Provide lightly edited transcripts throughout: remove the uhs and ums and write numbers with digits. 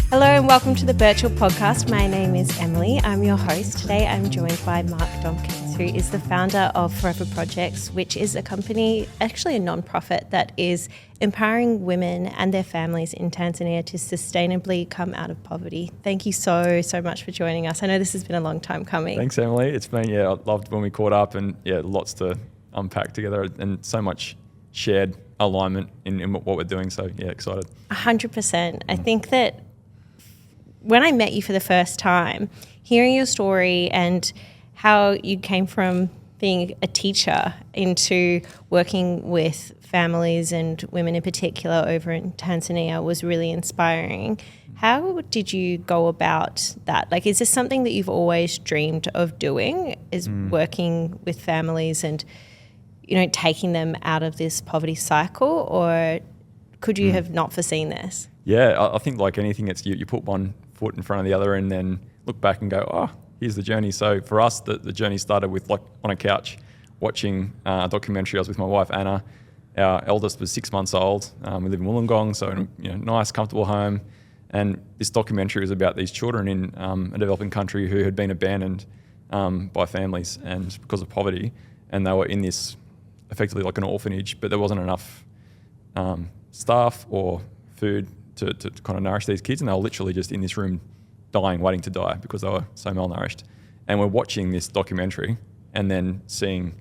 Hello and welcome to the Birchal Podcast. My name is Emily. I'm your host. Today I'm joined by Mark Dombkins, who is the founder of Forever Projects, which is a company, actually a non-profit, that is empowering women and their families in Tanzania to sustainably come out of poverty. Thank you so much for joining us. I know this has been a long time coming. Thanks, Emily. It's been, I loved when we caught up and lots to unpack together and so much shared alignment in what we're doing. So excited. 100%. I think that when I met you for the first time, hearing your story and how you came from being a teacher into working with families and women in particular over in Tanzania was really inspiring. How did you go about that? Like, is this something that you've always dreamed of doing, is working with families and, taking them out of this poverty cycle, or could you have not foreseen this? Yeah, I think like anything, it's you put one foot in front of the other and then look back and go, oh, here's the journey. So for us, the journey started with like on a couch watching a documentary. I was with my wife, Anna. Our eldest was 6 months old. We live in Wollongong, so nice, comfortable home. And this documentary was about these children in a developing country who had been abandoned by families and because of poverty. And they were in this, effectively like an orphanage, but there wasn't enough staff or food to kind of nourish these kids, and they were literally just in this room dying, waiting to die because they were so malnourished. And we're watching this documentary and then seeing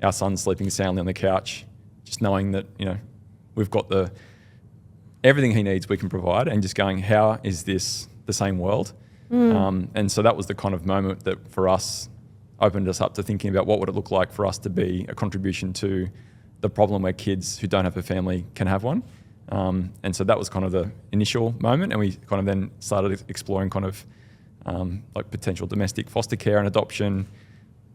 our son sleeping soundly on the couch, just knowing that, we've got everything he needs we can provide, and just going, how is this the same world? And so that was the kind of moment that for us opened us up to thinking about what would it look like for us to be a contribution to the problem where kids who don't have a family can have one. And so that was kind of the initial moment, and we kind of then started exploring kind of like potential domestic foster care and adoption.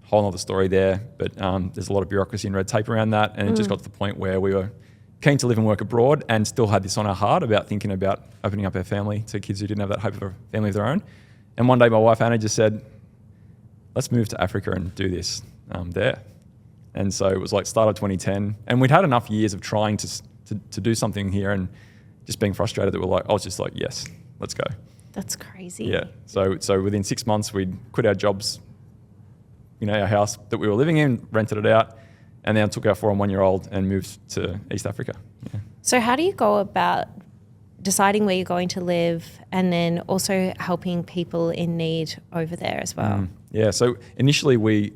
Whole other story there, but there's a lot of bureaucracy and red tape around that, and it just got to the point where we were keen to live and work abroad and still had this on our heart about thinking about opening up our family to kids who didn't have that hope of a family of their own. And one day my wife Anna just said, let's move to Africa and do this there. And so it was like start of 2010, and we'd had enough years of trying to do something here and just being frustrated that I was just like, yes, let's go. That's crazy. Yeah. So within 6 months, we'd quit our jobs, our house that we were living in, rented it out, and then took our 4 and 1 year old and moved to East Africa. Yeah. So how do you go about deciding where you're going to live and then also helping people in need over there as well? Yeah. So initially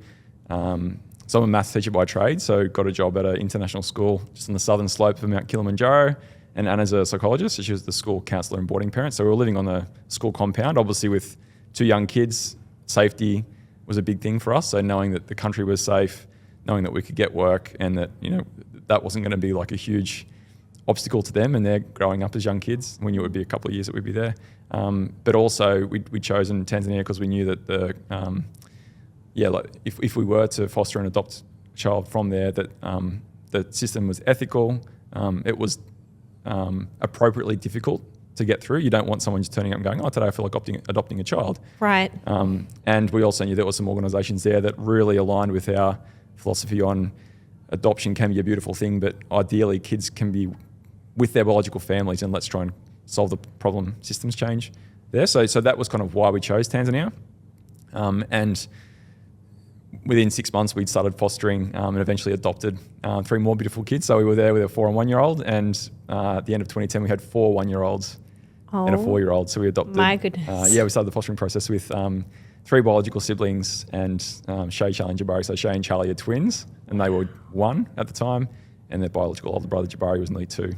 so I'm a maths teacher by trade, so got a job at an international school just on the southern slope of Mount Kilimanjaro. And Anna's a psychologist, so she was the school counsellor and boarding parent. So we were living on the school compound, obviously with 2 young kids. Safety was a big thing for us. So knowing that the country was safe, knowing that we could get work, and that that wasn't going to be like a huge obstacle to them, and they're growing up as young kids. We knew it would be a couple of years that we'd be there. But also we'd chosen Tanzania because we knew that if we were to foster and adopt a child from there, that the system was ethical. It was appropriately difficult to get through. You don't want someone just turning up and going, today I feel like adopting a child. Right. And we also knew there were some organisations there that really aligned with our philosophy on adoption can be a beautiful thing, but ideally kids can be with their biological families, and let's try and solve the problem systems change there. So that was kind of why we chose Tanzania. And within 6 months, we'd started fostering and eventually adopted 3 more beautiful kids. So we were there with a 4 and 1 year old, and at the end of 2010, we had 4 1-year-olds and a 4-year-old. So we adopted. My goodness. We started the fostering process with 3 biological siblings and Shay, Charlie, and Jabari. So Shay and Charlie are twins, and they were 1 at the time, and their biological older brother Jabari was nearly 2.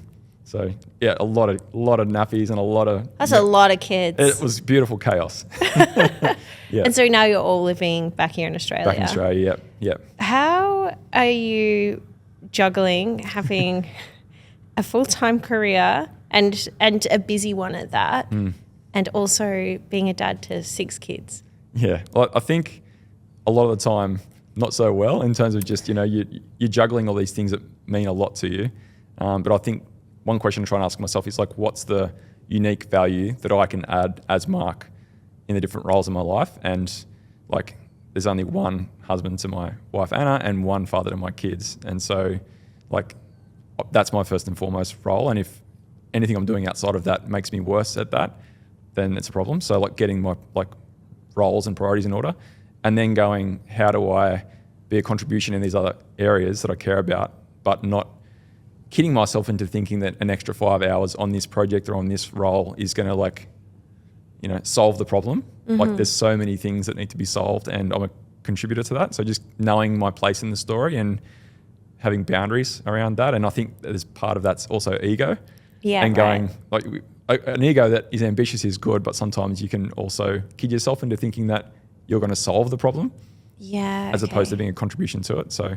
So a lot of nappies and a lot of. That's a lot of kids. It was beautiful chaos. Yeah. And so now you're all living back here in Australia. Back in Australia, yep. How are you juggling having a full-time career and a busy one at that, and also being a dad to 6 kids? Yeah, well, I think a lot of the time not so well in terms of just, you're juggling all these things that mean a lot to you. But I think one question I'm trying to ask myself is like, what's the unique value that I can add as Mark in the different roles in my life? And like, there's only one husband to my wife, Anna, and one father to my kids. And so like, that's my first and foremost role. And if anything I'm doing outside of that makes me worse at that, then it's a problem. So like getting my like roles and priorities in order, and then going, how do I be a contribution in these other areas that I care about, but not kidding myself into thinking that an extra 5 hours on this project or on this role is going to like, you know, solve the problem. Like there's so many things that need to be solved, and I'm a contributor to that. So just knowing my place in the story and having boundaries around that. And I think there's part of that's also ego. Yeah. And going like an ego that is ambitious is good, but sometimes you can also kid yourself into thinking that you're going to solve the problem. Yeah. As opposed to being a contribution to it. So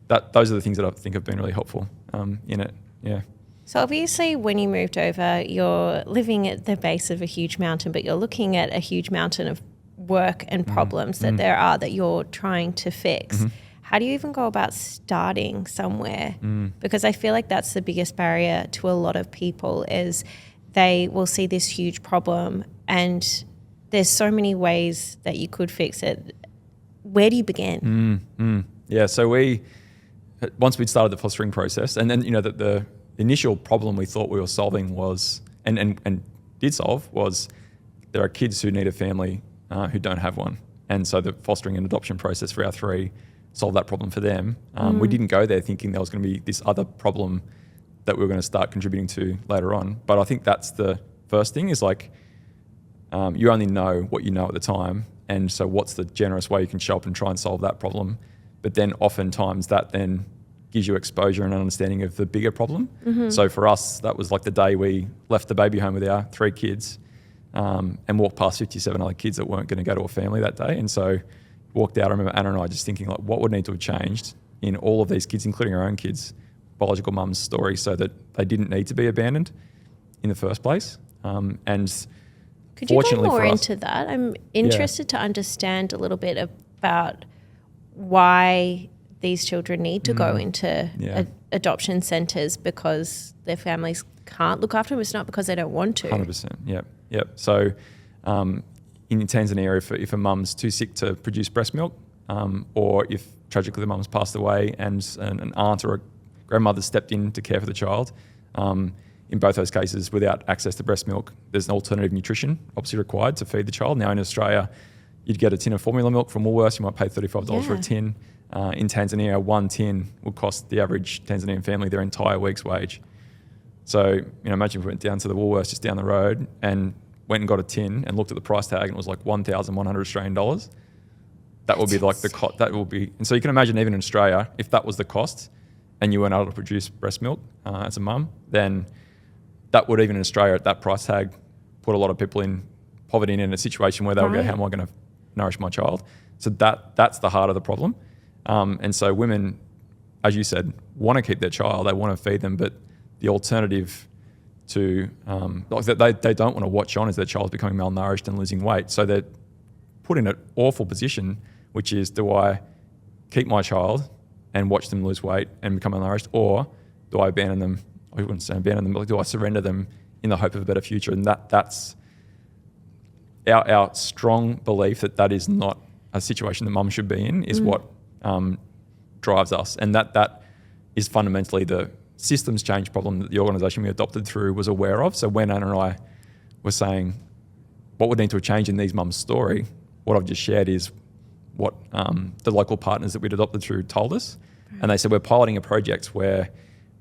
those are the things that I think have been really helpful in it. Yeah. So obviously when you moved over, you're living at the base of a huge mountain, but you're looking at a huge mountain of work and problems that there are that you're trying to fix. How do you even go about starting somewhere? Because I feel like that's the biggest barrier to a lot of people is they will see this huge problem and there's so many ways that you could fix it. Where do you begin? Yeah, so once we'd started the fostering process, and then, you know, the initial problem we thought we were solving was, and did solve, was there are kids who need a family who don't have one. And so the fostering and adoption process for our three solved that problem for them. We didn't go there thinking there was going to be this other problem that we were going to start contributing to later on. But I think that's the first thing is like, you only know what you know at the time. And so what's the generous way you can show up and try and solve that problem? But then oftentimes that then gives you exposure and understanding of the bigger problem. So for us, that was like the day we left the baby home with our three kids and walked past 57 other kids that weren't going to go to a family that day. And so walked out, I remember Anna and I just thinking like, what would need to have changed in all of these kids, including our own kids, biological mum's story, so that they didn't need to be abandoned in the first place. And could you go more into that? I'm interested to understand a little bit about why these children need to go into adoption centres because their families can't look after them. It's not because they don't want to. 100%. Yep. So in Tanzania, if a mum's too sick to produce breast milk, or if tragically the mum's passed away and an aunt or a grandmother stepped in to care for the child, in both those cases, without access to breast milk, there's an alternative nutrition obviously required to feed the child. Now in Australia, you'd get a tin of formula milk from Woolworths. You might pay $35 for a tin. In Tanzania, one tin would cost the average Tanzanian family their entire week's wage. So, you know, imagine if we went down to the Woolworths just down the road and went and got a tin and looked at the price tag and it was like 1,100 Australian dollars. That would be like the cost. That will be, and so you can imagine even in Australia, if that was the cost and you weren't able to produce breast milk as a mum, then that would, even in Australia at that price tag, put a lot of people in poverty and in a situation where they'll go, how am I going to nourish my child? So that's the heart of the problem. And so women, as you said, want to keep their child, they want to feed them, but the alternative to, they don't want to watch on as their child's becoming malnourished and losing weight. So they're put in an awful position, which is, do I keep my child and watch them lose weight and become malnourished, or do I abandon them? I wouldn't say abandon them, but do I surrender them in the hope of a better future? And that's our strong belief that is not a situation that mum should be in, is what drives us. And that is fundamentally the systems change problem that the organisation we adopted through was aware of. So when Anna and I were saying what would need to change in these mums' story, what I've just shared is what the local partners that we'd adopted through told us. And they said, we're piloting a project where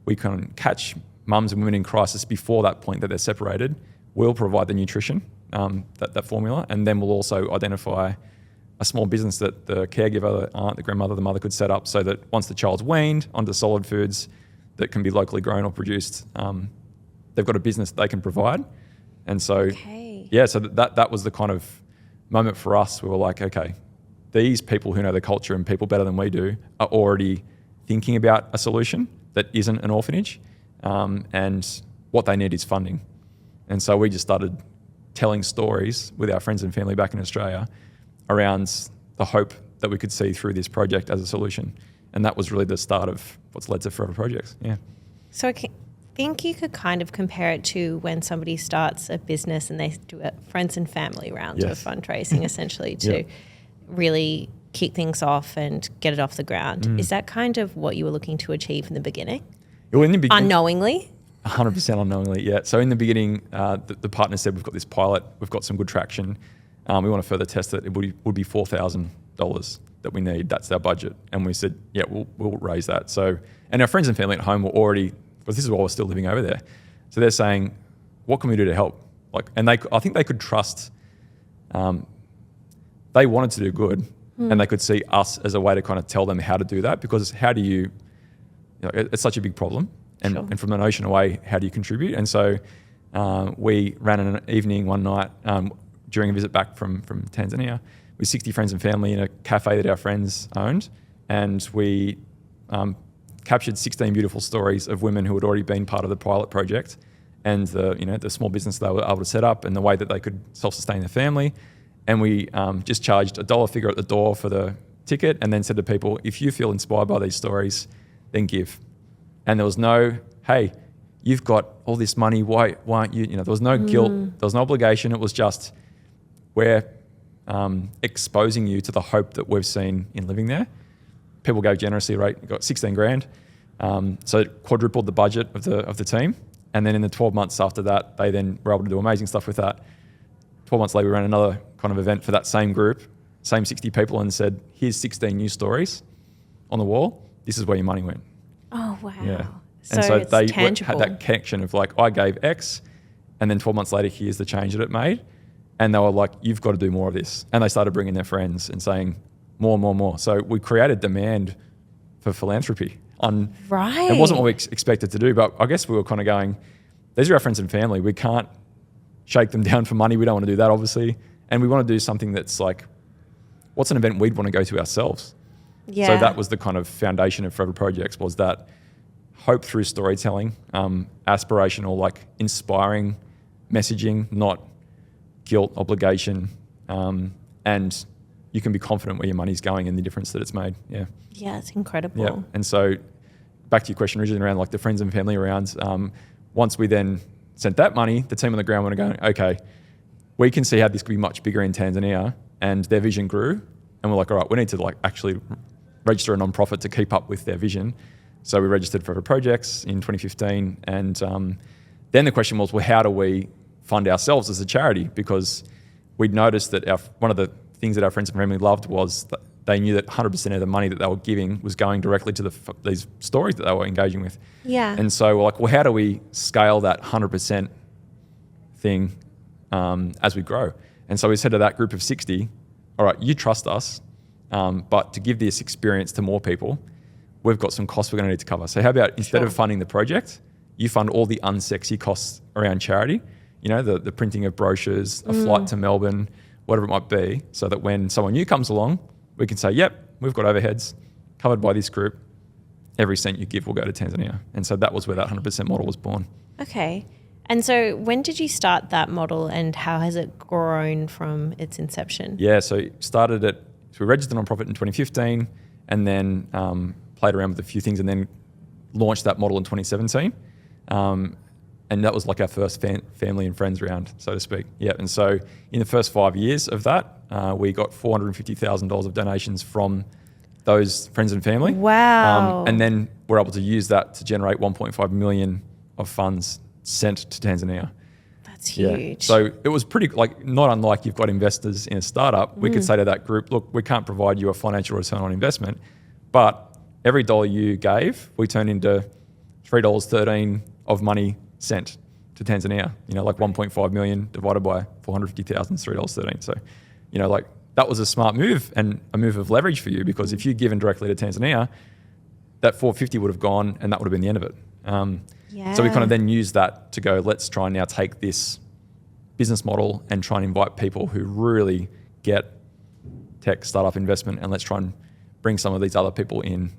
we can catch mums and women in crisis before that point that they're separated. We'll provide the nutrition, that formula, and then we'll also identify a small business that the caregiver, the aunt, the grandmother, the mother could set up so that once the child's weaned onto solid foods that can be locally grown or produced, they've got a business they can provide. And so, so that was the kind of moment for us. We were like, okay, these people who know the culture and people better than we do are already thinking about a solution that isn't an orphanage, and what they need is funding. And so we just started telling stories with our friends and family back in Australia around the hope that we could see through this project as a solution. And that was really the start of what's led to Forever Projects. Yeah. So I think you could kind of compare it to when somebody starts a business and they do a friends and family round of fundraising essentially to really kick things off and get it off the ground. Is that kind of what you were looking to achieve in the beginning? Well, in the beginning, unknowingly? 100% unknowingly, yeah. So in the beginning, the partner said, we've got this pilot, we've got some good traction. We want to further test it. It would be $4,000 that we need. That's our budget. And we said, yeah, we'll raise that. So, and our friends and family at home were already, because this is while we're still living over there. So they're saying, what can we do to help? Like, and I think they could trust, they wanted to do good, and they could see us as a way to kind of tell them how to do that, because how do you know, it's such a big problem. And from an ocean away, how do you contribute? And so we ran an evening one night during a visit back from Tanzania with 60 friends and family in a cafe that our friends owned. And we captured 16 beautiful stories of women who had already been part of the pilot project, and the small business they were able to set up, and the way that they could self-sustain their family. And we just charged $1 figure at the door for the ticket, and then said to people, if you feel inspired by these stories, then give. And there was no, hey, you've got all this money, why aren't you? There was no guilt, there was no obligation. It was just, we're exposing you to the hope that we've seen in living there. People gave generously, right? Got 16 grand. So it quadrupled the budget of the team. And then in the 12 months after that, they then were able to do amazing stuff with that. 12 months later, we ran another kind of event for that same group, same 60 people, and said, here's 16 new stories on the wall. This is where your money went. Oh, wow. Yeah. So and so it's they tangible. had that connection of like, I gave X, and then 12 months later, here's the change that it made. And they were like, you've got to do more of this. And they started bringing their friends and saying, more. So we created demand for philanthropy. Right. It wasn't what we expected to do, but I guess we were kind of going, these are our friends and family. We can't shake them down for money. We don't want to do that, obviously. And we want to do something that's like, what's an event we'd want to go to ourselves? Yeah. So that was the kind of foundation of Forever Projects, was that hope through storytelling, aspirational, like inspiring messaging, not guilt, obligation, and you can be confident where your money's going and the difference that it's made. Yeah. Yeah, it's incredible. Yeah. And so back to your question originally around like the friends and family around, once we then sent that money, the team on the ground were going, okay, we can see how this could be much bigger in Tanzania, and their vision grew. And we're like, all right, we need to like actually register a non-profit to keep up with their vision. So we registered Forever Projects in 2015. And then the question was, well, how do we fund ourselves as a charity? Because we'd noticed that one of the things that our friends and family loved was that they knew that 100% of the money that they were giving was going directly to these stories that they were engaging with. Yeah. And so we're like, well, how do we scale that 100% thing as we grow? And so we said to that group of 60, all right, you trust us, but to give this experience to more people, we've got some costs we're going to need to cover. So how about instead of funding the project, you fund all the unsexy costs around charity, the printing of brochures, a flight to Melbourne, whatever it might be, so that when someone new comes along, we can say, yep, we've got overheads covered by this group. Every cent you give will go to Tanzania. And so that was where that 100% model was born. Okay. And so when did you start that model, and how has it grown from its inception? Yeah, so so we registered a nonprofit in 2015, and then played around with a few things, and then launched that model in 2017. And that was like our first family and friends round, so to speak. Yeah, and so in the first 5 years of that, we got $450,000 of donations from those friends and family. Wow. And then we're able to use that to generate 1.5 million of funds sent to Tanzania. That's huge. Yeah. So it was pretty, not unlike you've got investors in a startup, we could say to that group, look, we can't provide you a financial return on investment, but every dollar you gave, we turned into $3.13 of money sent to Tanzania. 1.5 million divided by 450,000 is $3.13. So, that was a smart move, and a move of leverage for you, because if you'd given directly to Tanzania, that 450 would have gone, and that would have been the end of it. So we kind of then used that to go, let's try and now take this business model and try and invite people who really get tech startup investment, and let's try and bring some of these other people in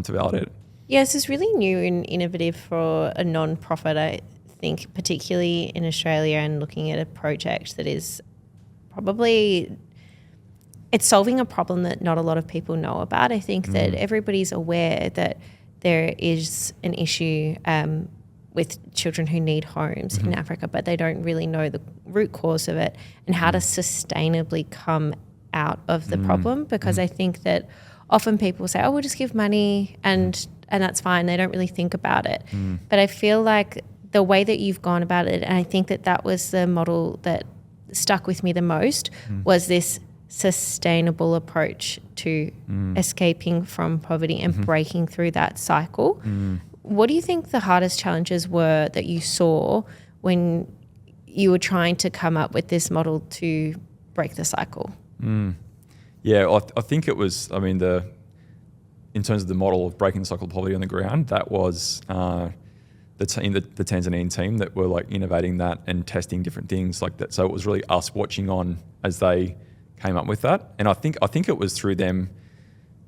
to validate it. Yes, it's really new and innovative for a non-profit, I think, particularly in Australia, and looking at a project that is probably, it's solving a problem that not a lot of people know about. I think that everybody's aware that there is an issue with children who need homes in Africa, but they don't really know the root cause of it and how to sustainably come out of the problem, because I think that often people say, we'll just give money and that's fine. They don't really think about it. But I feel like the way that you've gone about it, and I think that was the model that stuck with me the most, was this sustainable approach to escaping from poverty and breaking through that cycle. What do you think the hardest challenges were that you saw when you were trying to come up with this model to break the cycle? Yeah, I think it was, in terms of the model of breaking the cycle of poverty on the ground, that was the Tanzanian team that were like innovating that and testing different things like that. So it was really us watching on as they came up with that. And I think it was through them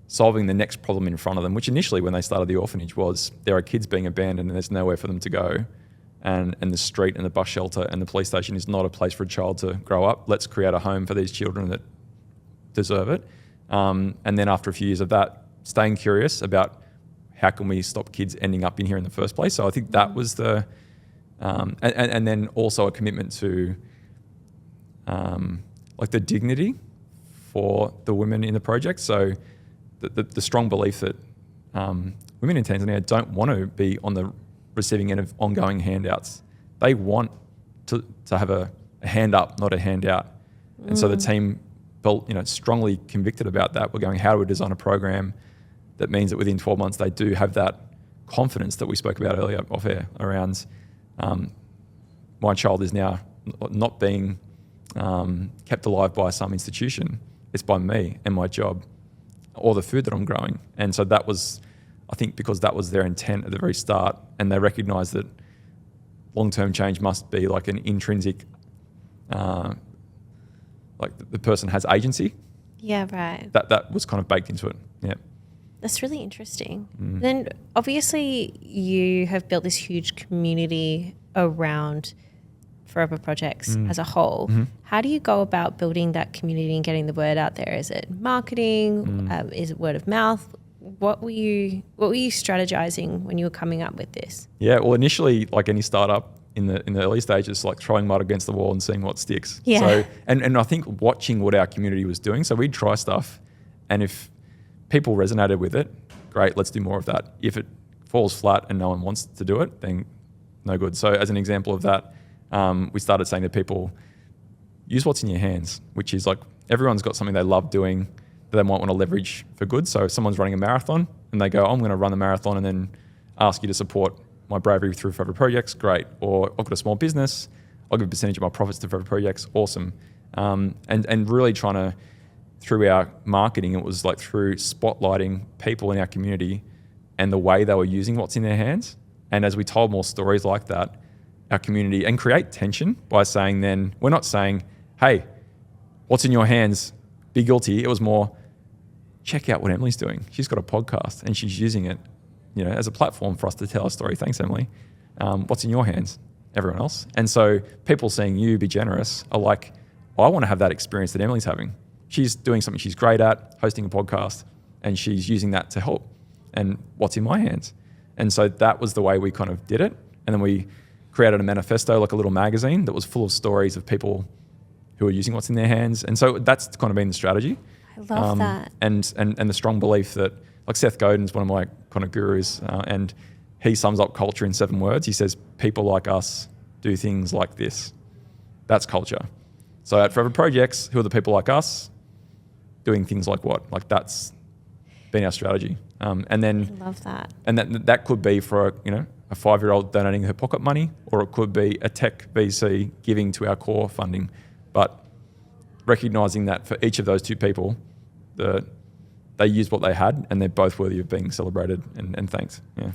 solving the next problem in front of them, which initially when they started the orphanage was there are kids being abandoned and there's nowhere for them to go. And the street and the bus shelter and the police station is not a place for a child to grow up. Let's create a home for these children that deserve it. And then after a few years of that, staying curious about how can we stop kids ending up in here in the first place. So I think that was the, and then also a commitment to like the dignity for the women in the project. So the strong belief that women in Tanzania don't want to be on the receiving end of ongoing handouts. They want to have a hand up, not a handout. And so the team felt, strongly convicted about that. We're going, how do we design a program that means that within 12 months they do have that confidence that we spoke about earlier off air around my child is now not being kept alive by some institution. It's by me and my job or the food that I'm growing. And so that was, I think, because that was their intent at the very start, and they recognised that long-term change must be like an intrinsic, like the person has agency. Yeah, right. That was kind of baked into it. Yeah. That's really interesting. Then obviously you have built this huge community around Forever Projects as a whole. How do you go about building that community and getting the word out there? Is it marketing? Is it word of mouth? What were you strategizing when you were coming up with this? Yeah, well, initially, like any startup in the early stages, like throwing mud against the wall and seeing what sticks. Yeah. So, and I think watching what our community was doing. So we'd try stuff, and if people resonated with it, great, let's do more of that. If it falls flat and no one wants to do it, then no good. So as an example of that, we started saying to people, use what's in your hands, which is like everyone's got something they love doing that they might want to leverage for good. So if someone's running a marathon and they go, I'm going to run the marathon and then ask you to support my bravery through Forever Projects, great. Or I've got a small business, I'll give a percentage of my profits to Forever Projects, awesome. And really trying to, through our marketing, it was like through spotlighting people in our community and the way they were using what's in their hands. And as we told more stories like that, our community, and create tension by saying then, we're not saying, hey, what's in your hands, be guilty. It was more, check out what Emily's doing. She's got a podcast and she's using it, as a platform for us to tell our story. Thanks, Emily. What's in your hands? Everyone else. And so people seeing you be generous are like, I want to have that experience that Emily's having. She's doing something she's great at, hosting a podcast, and she's using that to help. And what's in my hands? And so that was the way we kind of did it. And then we created a manifesto, like a little magazine that was full of stories of people who are using what's in their hands. And so that's kind of been the strategy. I love that. And the strong belief that, like Seth Godin's one of my kind of gurus, and he sums up culture in 7 words. He says, people like us do things like this. That's culture. So at Forever Projects, who are the people like us doing things like what? Like that's been our strategy. And then I love that. And that could be for a 5-year-old donating her pocket money, or it could be a tech VC giving to our core funding. But recognising that for each of those 2 people, they used what they had, and they're both worthy of being celebrated and thanked. Yeah.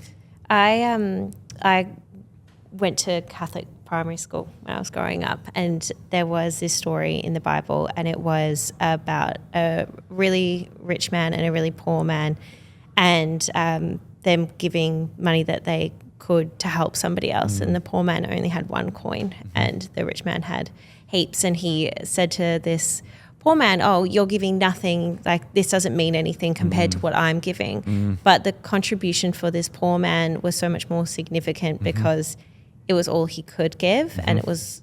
I went to Catholic primary school when I was growing up, and there was this story in the Bible, and it was about a really rich man and a really poor man, and them giving money that they could to help somebody else. And the poor man only had 1 coin, and the rich man had heaps. And he said to this poor man, oh, you're giving nothing, like this doesn't mean anything compared to what I'm giving. But the contribution for this poor man was so much more significant because it was all he could give, and it was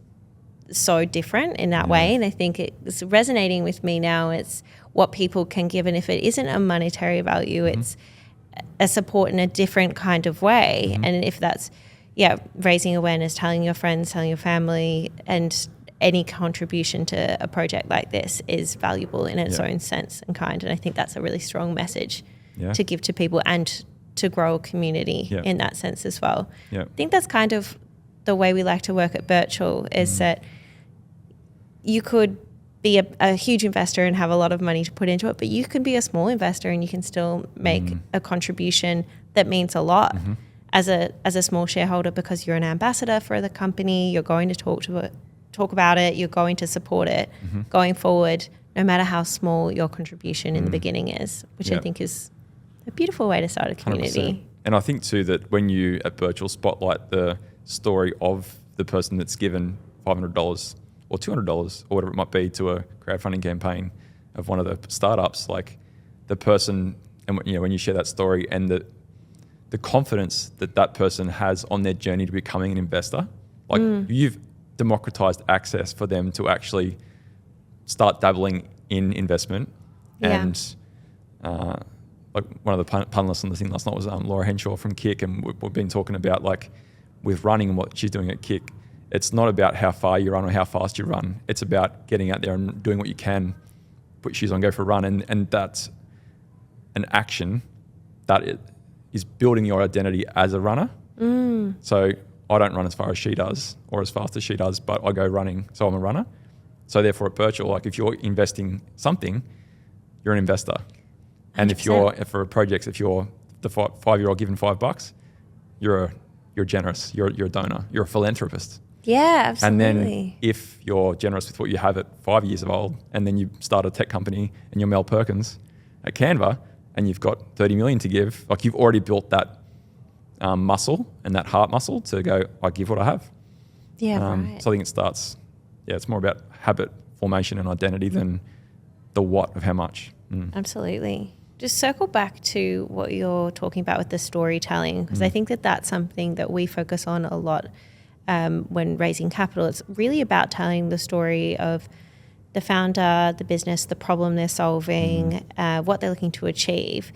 so different in that way. And I think it's resonating with me now. It's what people can give, and if it isn't a monetary value, it's a support in a different kind of way. And if that's raising awareness, telling your friends, telling your family, and any contribution to a project like this is valuable in its own sense and kind. And I think that's a really strong message to give to people and to grow a community in that sense as well. I think that's kind of the way we like to work at Birchal, is that you could be a huge investor and have a lot of money to put into it, but you can be a small investor and you can still make a contribution that means a lot as a small shareholder, because you're an ambassador for the company, you're going to talk about it, you're going to support it going forward, no matter how small your contribution in the beginning is, which I think is a beautiful way to start a community. 100%. And I think too that when you at Birchal spotlight the story of the person that's given $500 or $200 or whatever it might be to a crowdfunding campaign of one of the startups, like the person, and when you share that story and the confidence that person has on their journey to becoming an investor, like you've democratized access for them to actually start dabbling in investment. And like one of the panelists on the thing last night was Laura Henshaw from Kick, and we've been talking about like with running and what she's doing at Kick. It's not about how far you run or how fast you run. It's about getting out there and doing what you can, put shoes on, go for a run. And that's an action that is building your identity as a runner. So I don't run as far as she does or as fast as she does, but I go running, so I'm a runner. So therefore at Birchal, like if you're investing something, you're an investor. And 100%. If for projects, if you're the 5-year-old given $5, you're generous, you're a donor, you're a philanthropist. Yeah, absolutely. And then if you're generous with what you have at 5 years of old, and then you start a tech company and you're Mel Perkins at Canva and you've got 30 million to give, like you've already built that muscle and that heart muscle to go, I give what I have. Yeah, right. So I think it starts, it's more about habit formation and identity than the what of how much. Absolutely. Just circle back to what you're talking about with the storytelling, because I think that that's something that we focus on a lot when raising capital. It's really about telling the story of the founder, the business, the problem they're solving, what they're looking to achieve.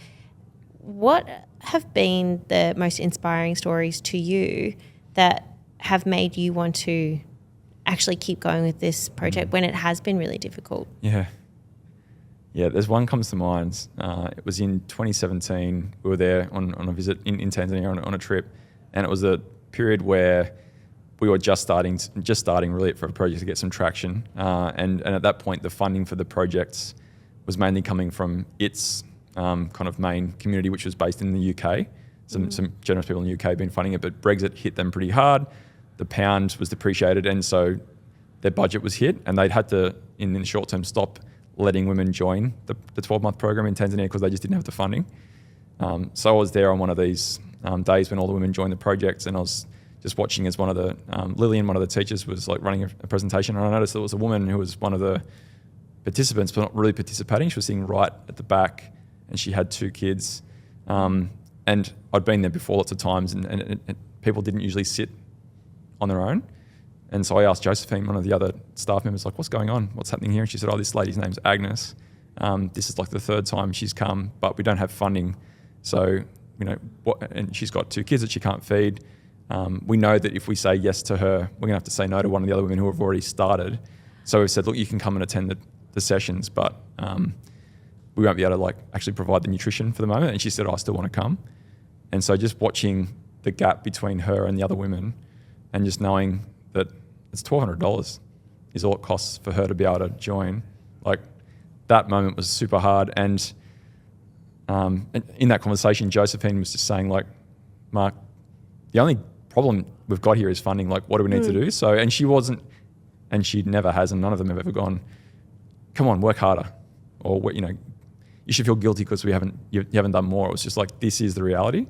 What have been the most inspiring stories to you that have made you want to actually keep going with this project when it has been really difficult? Yeah, there's one comes to mind. It was in 2017. We were there on a visit in Tanzania on a trip, and it was a period where we were just starting really for a project to get some traction. And at that point, the funding for the projects was mainly coming from its kind of main community, which was based in the UK. Some generous people in the UK had been funding it, but Brexit hit them pretty hard. The pound was depreciated, and so their budget was hit, and they'd had to, in the short term, stop letting women join the 12-month program in Tanzania because they just didn't have the funding. So I was there on one of these days when all the women joined the project, and I was just watching as one of the, Lillian, one of the teachers, was like running a presentation, and I noticed there was a woman who was one of the participants but not really participating. She was sitting right at the back, and she had 2 kids. And I'd been there before lots of times, and people didn't usually sit on their own. And so I asked Josephine, one of the other staff members, like, what's going on? What's happening here? And she said, this lady's name's Agnes. This is like the 3rd time she's come, but we don't have funding. So, and she's got 2 kids that she can't feed. We know that if we say yes to her, we're going to have to say no to one of the other women who have already started. So we said, look, you can come and attend the sessions, but we won't be able to actually provide the nutrition for the moment. And she said, I still want to come. And so just watching the gap between her and the other women, and just knowing that it's $1,200 is all it costs for her to be able to join. Like, that moment was super hard. And in that conversation, Josephine was just saying, like, Mark, the only problem we've got here is funding. Like, what do we need to do? So, and she wasn't, and she never has, and none of them have ever gone, come on, work harder. Or, you should feel guilty because you haven't done more. It was just like, this is the reality.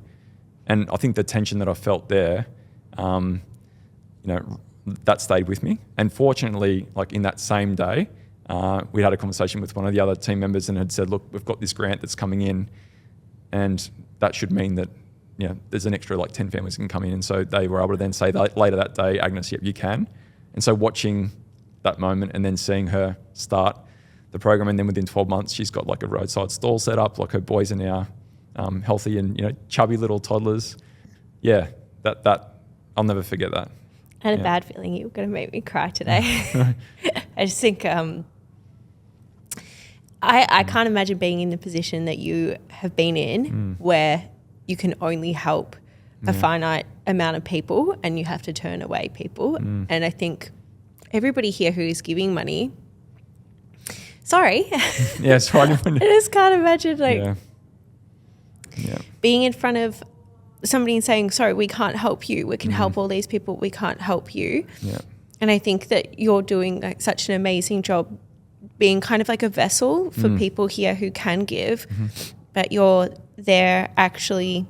And I think the tension that I felt there, that stayed with me. And fortunately, like in that same day, we had a conversation with one of the other team members and had said, look, we've got this grant that's coming in, and that should mean that there's an extra 10 families can come in. And so they were able to then say later that day, Agnes, yep, you can. And so watching that moment and then seeing her start the program, and then within 12 months, she's got a roadside stall set up. Like, her boys are now healthy and chubby little toddlers. Yeah, that I'll never forget that. I had a bad feeling you were going to make me cry today. I just think I can't imagine being in the position that you have been in where you can only help a finite amount of people and you have to turn away people. And I think everybody here who is giving money, sorry. Yeah, sorry. I just can't imagine being in front of somebody and saying, sorry, we can't help you. We can help all these people. We can't help you. Yeah. And I think that you're doing like such an amazing job being kind of like a vessel for people here who can give, but you're there actually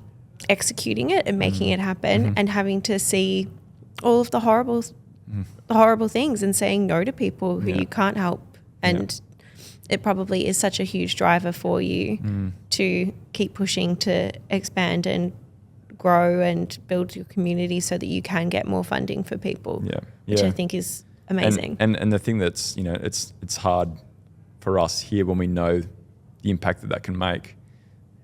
executing it and making it happen and having to see all of the horrible things and saying no to people who you can't help. And it probably is such a huge driver for you to keep pushing to expand and grow and build your community so that you can get more funding for people, which I think is amazing. And the thing that's, it's hard for us here when we know the impact that can make,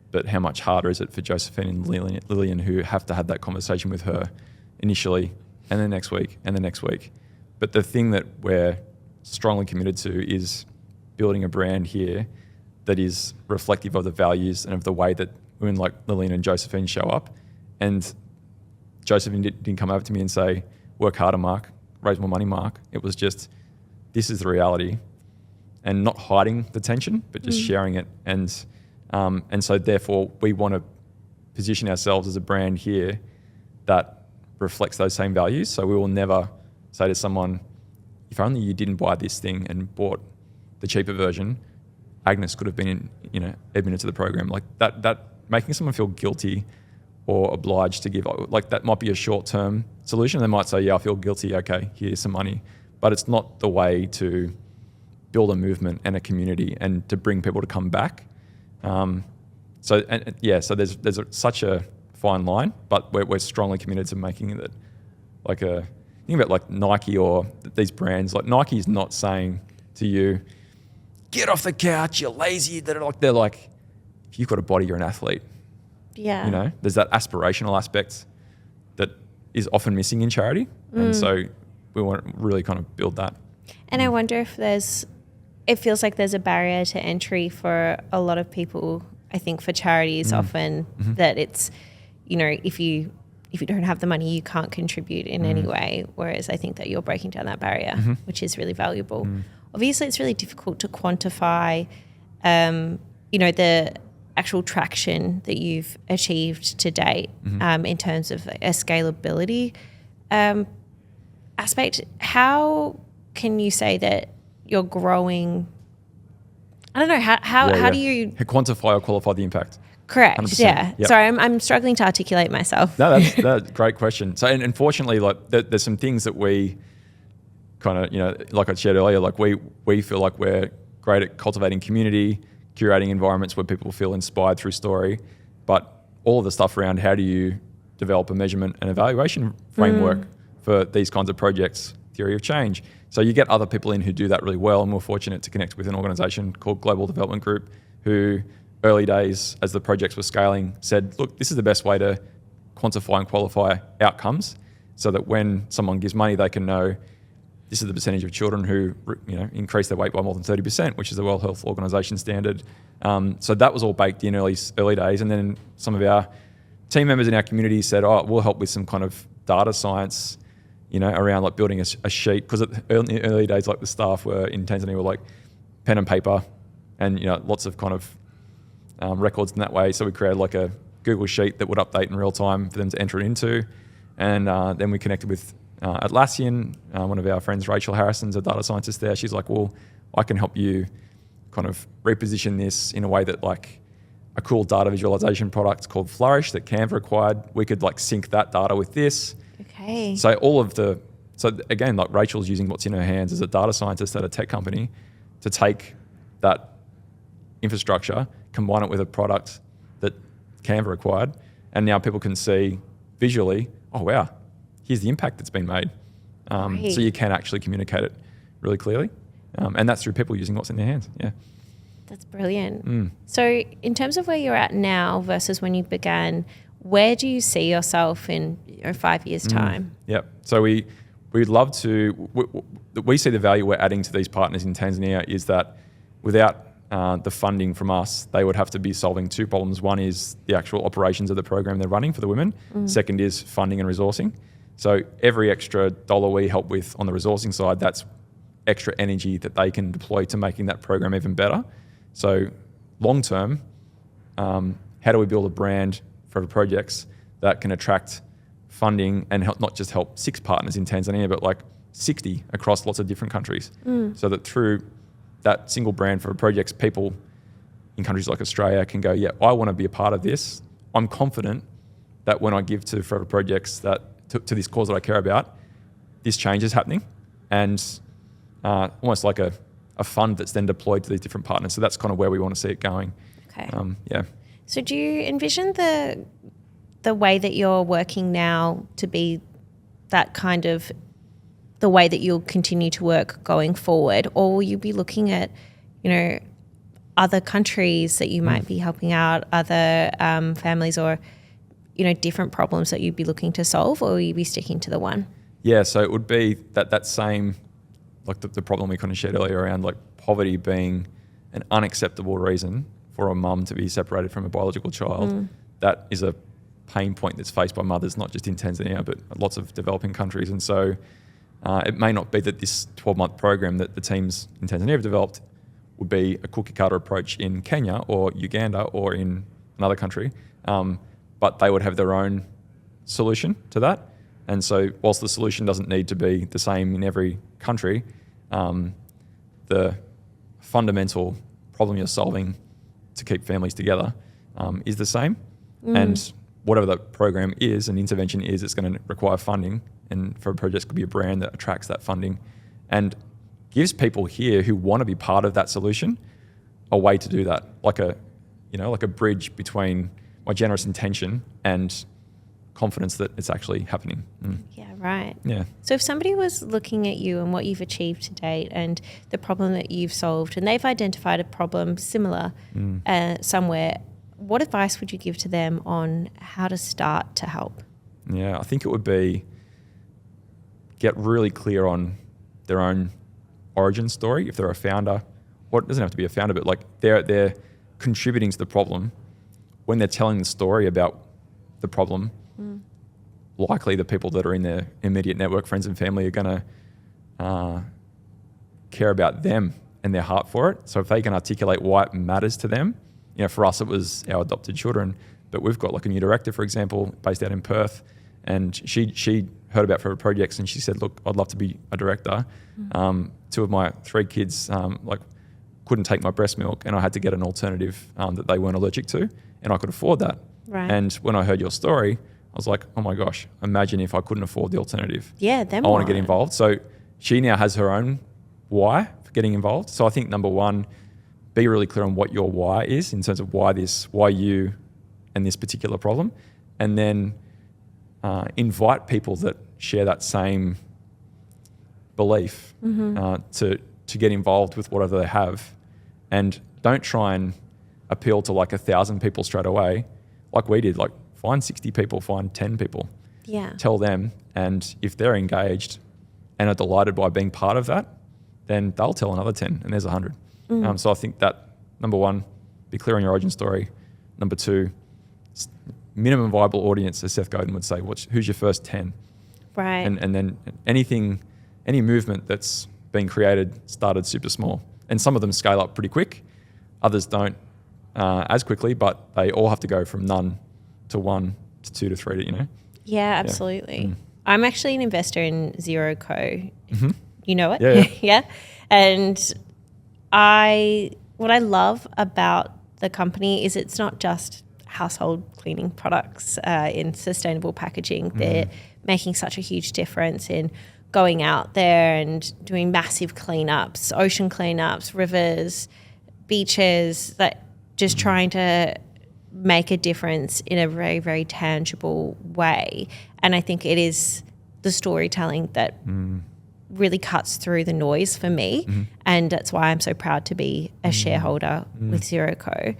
but how much harder is it for Josephine and Lillian who have to have that conversation with her initially and then next week and the next week. But the thing that we're strongly committed to is building a brand here that is reflective of the values and of the way that women like Lillian and Josephine show up. And Josephine didn't come over to me and say, work harder, Mark, raise more money, Mark. It was just, this is the reality, and not hiding the tension, but just sharing it. And so therefore we want to position ourselves as a brand here that reflects those same values. So we will never say to someone, if only you didn't buy this thing and bought the cheaper version, Agnes could have been admitted to the program. Like that making someone feel guilty or obliged to give, like that might be a short-term solution. They might say, yeah, I feel guilty, okay, here's some money. But it's not the way to build a movement and a community and to bring people to come back. So there's such a fine line, but we're strongly committed to making it like think about like Nike or these brands. Like Nike is not saying to you, get off the couch, you're lazy. They're like, if you've got a body, you're an athlete. Yeah. There's that aspirational aspect that is often missing in charity. And so we want to really kind of build that. And I wonder if it feels like there's a barrier to entry for a lot of people. I think for charities often that it's, if you don't have the money, you can't contribute in any way. Whereas I think that you're breaking down that barrier, which is really valuable. Obviously, it's really difficult to quantify, the actual traction that you've achieved to date in terms of a scalability aspect. How can you say that you're growing? I don't know, how do you quantify or qualify the impact? Correct. 100%. Yeah. Yep. Sorry, I'm struggling to articulate myself. No, that's a great question. So, and unfortunately, like there's some things that we kind of, like I shared earlier, like we feel like we're great at cultivating community, curating environments where people feel inspired through story, but all of the stuff around how do you develop a measurement and evaluation framework for these kinds of projects, theory of change. So you get other people in who do that really well, and we're fortunate to connect with an organisation called Global Development Group who early days as the projects were scaling said, look, this is the best way to quantify and qualify outcomes so that when someone gives money, they can know this is the percentage of children who increase their weight by more than 30%, which is the World Health Organization standard. So that was all baked in early days. And then some of our team members in our community said, we'll help with some kind of data science, around like building a sheet. Because in the early days, like the staff in Tanzania were like pen and paper and, lots of kind of records in that way. So we created like a Google sheet that would update in real time for them to enter it into. And then we connected with Atlassian, one of our friends, Rachel Harrison's a data scientist there. She's like, well, I can help you kind of reposition this in a way that like a cool data visualization product called Flourish that Canva acquired. We could like sync that data with this. Okay. So again, like Rachel's using what's in her hands as a data scientist at a tech company to take that infrastructure, combine it with a product that Canva acquired, and now people can see visually, oh wow, here's the impact that's been made. Right. So you can actually communicate it really clearly. And that's through people using what's in their hands. Yeah. That's brilliant. So in terms of where you're at now versus when you began, where do you see yourself in 5 years' time? Yep. So we'd love to. We see the value we're adding to these partners in Tanzania is that without the funding from us, they would have to be solving two problems. One is the actual operations of the program they're running for the women. Second is funding and resourcing. So every extra dollar we help with on the resourcing side, that's extra energy that they can deploy to making that program even better. So long term, how do we build a brand for projects that can attract funding and help, not just help 6 partners in Tanzania, but like 60 across lots of different countries. So that through that single brand for projects, people in countries like Australia can go, yeah, I want to be a part of this. I'm confident that when I give to Forever Projects that to this cause that I care about, this change is happening. And almost like a fund that's then deployed to these different partners. So that's kind of where we want to see it going. Okay. Yeah. So do you envision the way that you're working now to be that kind of the way that you'll continue to work going forward, or will you be looking at, other countries that you might be helping out, other families, or different problems that you'd be looking to solve, or will you be sticking to the one? Yeah, so it would be that same, like the problem we kind of shared earlier around like poverty being an unacceptable reason for a mum to be separated from a biological child. That is a pain point that's faced by mothers, not just in Tanzania, but lots of developing countries. And so it may not be that this 12-month program that the teams in Tanzania have developed would be a cookie cutter approach in Kenya or Uganda or in another country, but they would have their own solution to that. And so whilst the solution doesn't need to be the same in every country, the fundamental problem you're solving to keep families together is the same. And whatever the program is, an intervention is, it's going to require funding. And for projects could be a brand that attracts that funding and gives people here who want to be part of that solution a way to do that, like a bridge between my generous intention and confidence that it's actually happening. Yeah, right. Yeah. So if somebody was looking at you and what you've achieved to date and the problem that you've solved, and they've identified a problem similar somewhere, what advice would you give to them on how to start to help? Yeah, I think it would be get really clear on their own origin story. If they're a founder, or it doesn't have to be a founder, but like they're contributing to the problem. When they're telling the story about the problem, likely the people that are in their immediate network, friends and family, are going to care about them and their heart for it. So if they can articulate why it matters to them, for us it was our adopted children, but we've got like a new director, for example, based out in Perth, and she heard about Forever Projects and she said, look, I'd love to be a director. 2 of my 3 kids couldn't take my breast milk, and I had to get an alternative that they weren't allergic to, and I could afford that. Right. And when I heard your story, I was like, oh my gosh, imagine if I couldn't afford the alternative. Yeah, then I want to get involved. So she now has her own why for getting involved. So I think number one, be really clear on what your why is in terms of why you and this particular problem. And then invite people that share that same belief to get involved with whatever they have. And don't try and appeal to like 1,000 people straight away, like we did. Like find 60 people, find 10 people. Yeah. Tell them, and if they're engaged and are delighted by being part of that, then they'll tell another 10, and there's 100. So I think that, number one, be clear on your origin story. Number two, minimum viable audience, as Seth Godin would say. Who's your first 10? Right. And then any movement that's being created started super small. And some of them scale up pretty quick. Others don't as quickly, but they all have to go from none to 1 to 2 to 3, Yeah, absolutely. I'm actually an investor in ZeroCo. You know it? Yeah. Yeah. And what I love about the company is it's not just household cleaning products in sustainable packaging. They're making such a huge difference in going out there and doing massive cleanups, ocean cleanups, rivers, beaches, that just trying to make a difference in a very, very tangible way. And I think it is the storytelling that really cuts through the noise for me. And that's why I'm so proud to be a shareholder with ZeroCo.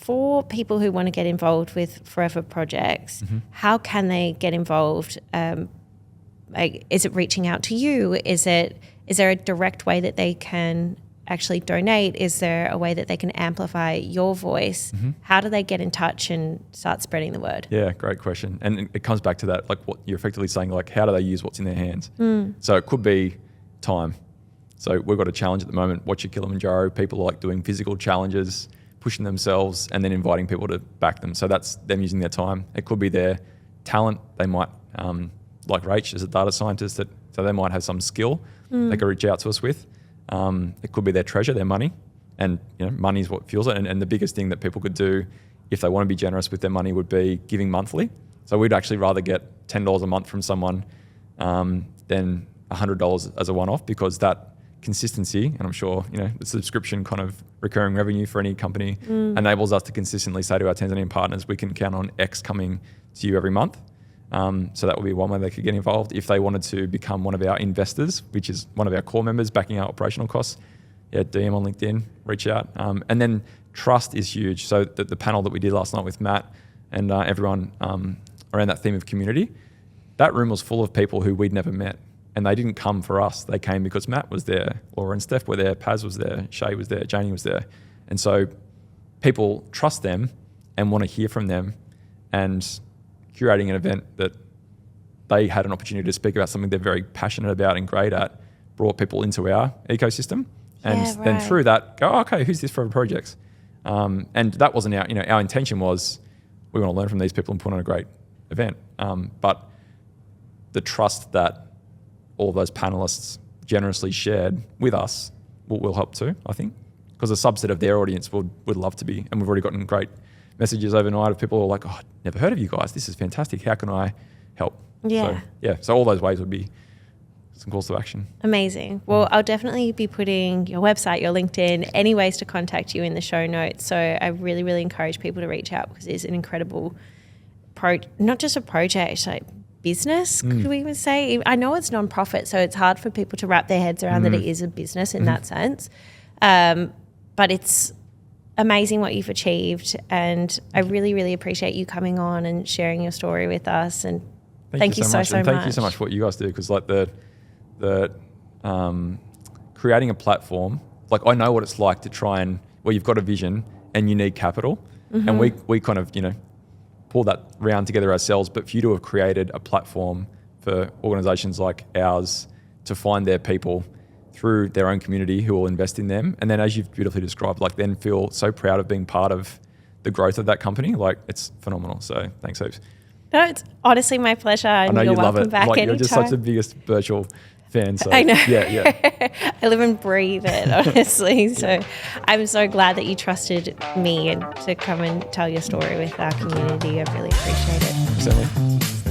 for people who want to get involved with Forever Projects, how can they get involved? Is it reaching out to you? Is there a direct way that they can actually donate? Is there a way that they can amplify your voice? How do they get in touch and start spreading the word? Yeah, great question. And it comes back to that, like what you're effectively saying, like how do they use what's in their hands? So it could be time. So we've got a challenge at the moment, Watch Your Kilimanjaro. People are like doing physical challenges, pushing themselves and then inviting people to back them. So that's them using their time. It could be their talent. They might, like Rach is a data scientist, so they might have some skill they could reach out to us with. It could be their treasure, their money, and money is what fuels it. And the biggest thing that people could do if they want to be generous with their money would be giving monthly. So we'd actually rather get $10 a month from someone than $100 as a one-off, because that consistency, and I'm sure the subscription kind of recurring revenue for any company enables us to consistently say to our Tanzanian partners, we can count on X coming to you every month. So that would be one way they could get involved. If they wanted to become one of our investors, which is one of our core members backing our operational costs, DM on LinkedIn, reach out. And then trust is huge. So the panel that we did last night with Matt and everyone around that theme of community, that room was full of people who we'd never met. And they didn't come for us. They came because Matt was there, Laura and Steph were there, Paz was there, Shay was there, Janie was there. And so people trust them and want to hear from them, and curating an event that they had an opportunity to speak about something they're very passionate about and great at brought people into our ecosystem. And then through that, go, okay, who's this Forever Projects? And that wasn't our intention was we want to learn from these people and put on a great event. But the trust that all of those panelists generously shared with us will help too, I think, because a subset of their audience would love to be. And we've already gotten great messages overnight of people who are like, oh, never heard of you guys. This is fantastic. How can I help? Yeah. So all those ways would be some calls to action. Amazing. Well, I'll definitely be putting your website, your LinkedIn, any ways to contact you in the show notes. So I really, really encourage people to reach out, because it's an incredible, not just a project, like business, could we even say? I know it's non-profit, so it's hard for people to wrap their heads around that it is a business in that sense. But it's amazing what you've achieved, and I really, really appreciate you coming on and sharing your story with us. And thank you so much. Thank you so much for what you guys do, because like the creating a platform, like I know what it's like to try and, well, you've got a vision and you need capital, and we kind of pull that round together ourselves. But for you to have created a platform for organisations like ours to find their people through their own community who will invest in them, and then, as you've beautifully described, like then feel so proud of being part of the growth of that company, like it's phenomenal. So thanks heaps. No, it's honestly my pleasure. I know you're you love it. Back like anytime. You're just such the biggest Birchal fan. So I know. Yeah. I live and breathe it, honestly. So I'm so glad that you trusted me and to come and tell your story with our community. I really appreciate it. Thanks, Emily.